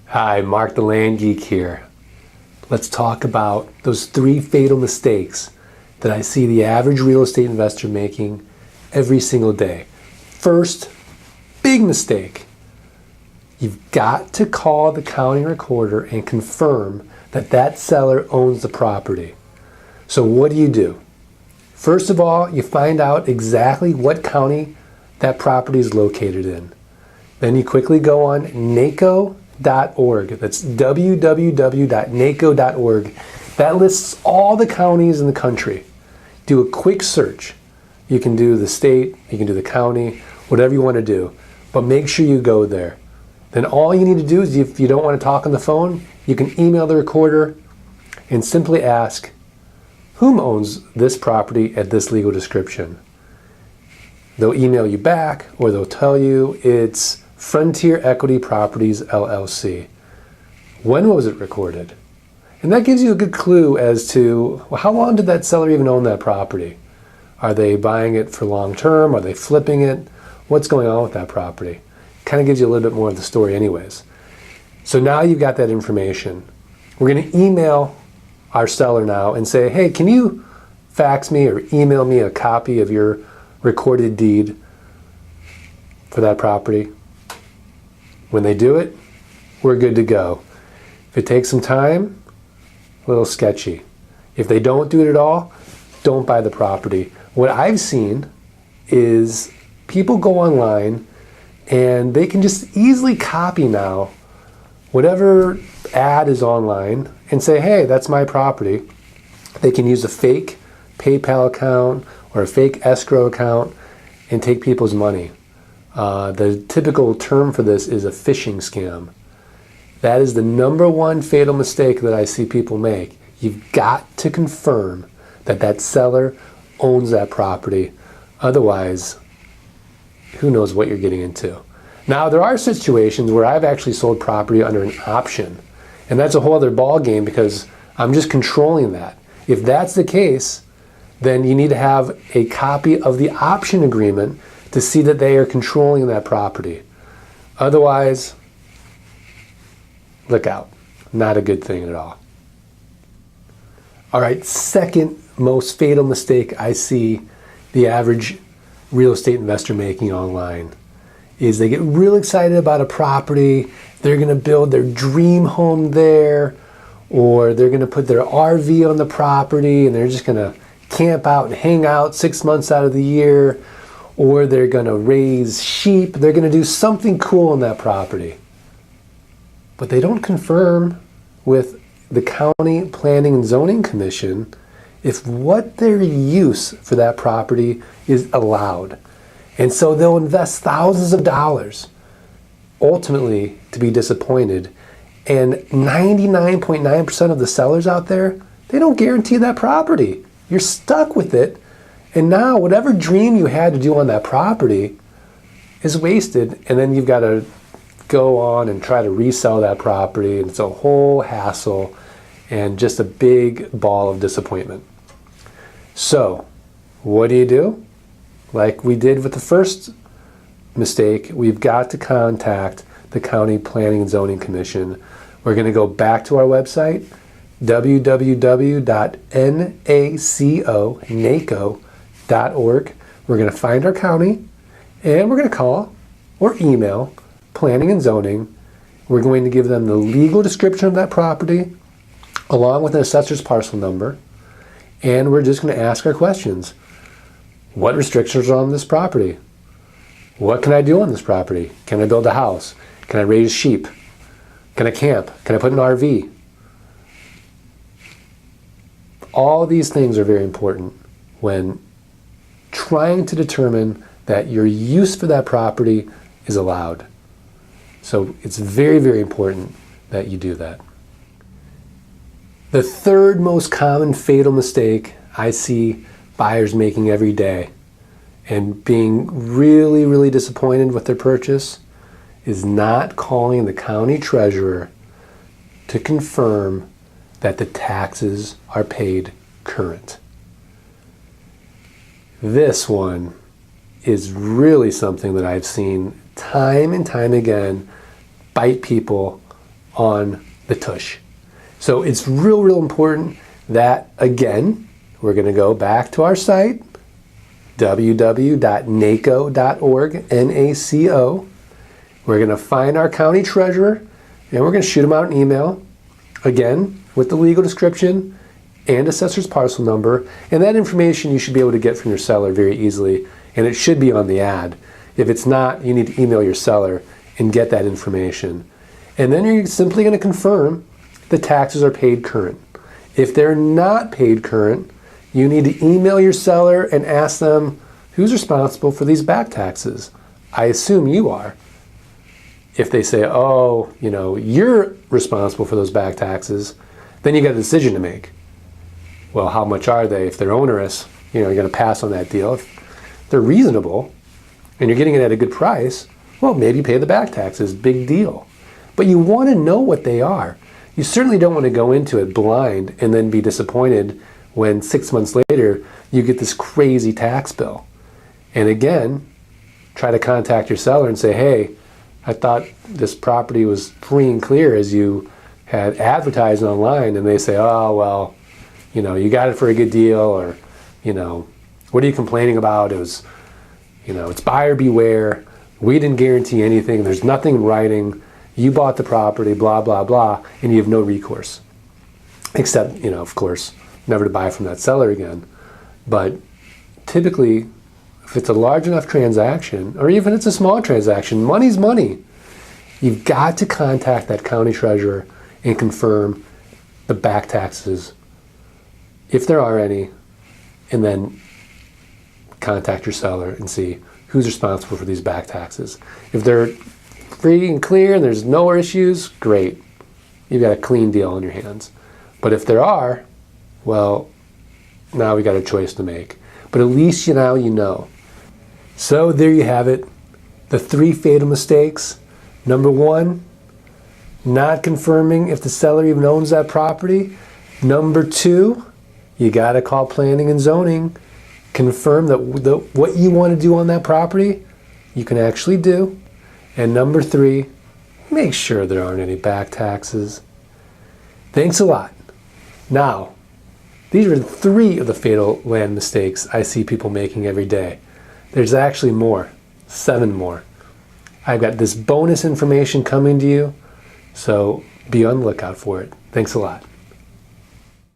Hi, Mark the Land Geek here. Let's talk about those 3 fatal mistakes that I see the average real estate investor making every single day. First, big mistake. You've got to call the county recorder and confirm that that seller owns the property. So what do? First of all, you find out exactly what county that property is located in. Then you quickly go on NACO.org. That's www.naco.org. That lists all the counties in the country. Do a quick search. You can do the state, you can do the county, whatever you want to do. But make sure you go there. Then all you need to do is, if you don't want to talk on the phone, you can email the recorder and simply ask, whom owns this property at this legal description? They'll email you back, or they'll tell you it's Frontier Equity Properties, LLC. When was it recorded? And that gives you a good clue as to, well, how long did that seller even own that property? Are they buying it for long term? Are they flipping it? What's going on with that property? Kind of gives you a little bit more of the story anyways. So now you've got that information. We're going to email our seller now and say, hey, can you fax me or email me a copy of your recorded deed for that property? When they do it, we're good to go. If it takes some time, a little sketchy. If they don't do it at all, don't buy the property. What I've seen is people go online and they can just easily copy now whatever ad is online and say, hey, that's my property. They can use a fake PayPal account or a fake escrow account and take people's money. The typical term for this is a phishing scam. That is the number one fatal mistake that I see people make. You've got to confirm that that seller owns that property. Otherwise, who knows what you're getting into. Now, there are situations where I've actually sold property under an option. And that's a whole other ball game because I'm just controlling that. If that's the case, then you need to have a copy of the option agreement to see that they are controlling that property. Otherwise, look out. Not a good thing at all. All right, second most fatal mistake I see the average real estate investor making online is they get real excited about a property. They're going to build their dream home there, or they're going to put their RV on the property and they're just going to camp out and hang out 6 months out of the year, or they're going to raise sheep. They're going to do something cool on that property. But they don't confirm with the County Planning and Zoning Commission if what their use for that property is allowed. And so they'll invest thousands of dollars, ultimately to be disappointed. And 99.9% of the sellers out there, they don't guarantee that property. You're stuck with it. And now whatever dream you had to do on that property is wasted. And then you've got to go on and try to resell that property. And it's a whole hassle and just a big ball of disappointment. So what do? Like we did with the first mistake, we've got to contact the County Planning and Zoning Commission. We're going to go back to our website, www.naco.org. We're going to find our county, and we're going to call or email Planning and Zoning. We're going to give them the legal description of that property, along with an assessor's parcel number, and we're just going to ask our questions. What restrictions are on this property? What can I do on this property? Can I build a house? Can I raise sheep? Can I camp? Can I put an RV? All these things are very important when trying to determine that your use for that property is allowed. So it's very, very important that you do that. The third most common fatal mistake I see buyers making every day and being really, really disappointed with their purchase is not calling the county treasurer to confirm that the taxes are paid current. This one is really something that I've seen time and time again bite people on the tush. So it's real important that, again, we're going to go back to our site, www.naco.org, N-A-C-O. We're going to find our county treasurer, and we're going to shoot him out an email, again, with the legal description and assessor's parcel number. And that information you should be able to get from your seller very easily, and it should be on the ad. If it's not, you need to email your seller and get that information. And then you're simply going to confirm the taxes are paid current. If they're not paid current, you need to email your seller and ask them who's responsible for these back taxes. I assume you are. If they say, oh, you're responsible for those back taxes, then you got a decision to make. Well, how much are they? If they're onerous, you're going to pass on that deal. If they're reasonable and you're getting it at a good price, well, maybe pay the back taxes, big deal. But you want to know what they are. You certainly don't want to go into it blind and then be disappointed when 6 months later you get this crazy tax bill. And again, try to contact your seller and say, hey, I thought this property was free and clear as you had advertised online. And they say, oh, well, you got it for a good deal, or, what are you complaining about? It was, it's buyer beware. We didn't guarantee anything. There's nothing in writing. You bought the property, blah, blah, blah, and you have no recourse. Except, of course, never to buy from that seller again. But typically, if it's a large enough transaction, or even if it's a small transaction, money's money. You've got to contact that county treasurer and confirm the back taxes, if there are any, and then contact your seller and see who's responsible for these back taxes. If they're free and clear and there's no issues, great. You've got a clean deal on your hands. But if there are, well, now we got a choice to make. But at least now you know. So there you have it. The 3 fatal mistakes. Number 1, not confirming if the seller even owns that property. Number 2, you got to call planning and zoning. Confirm that what you want to do on that property, you can actually do. And number 3, make sure there aren't any back taxes. Thanks a lot. Now, these are 3 of the fatal land mistakes I see people making every day. There's actually more, 7 more. I've got this bonus information coming to you, so be on the lookout for it. Thanks a lot.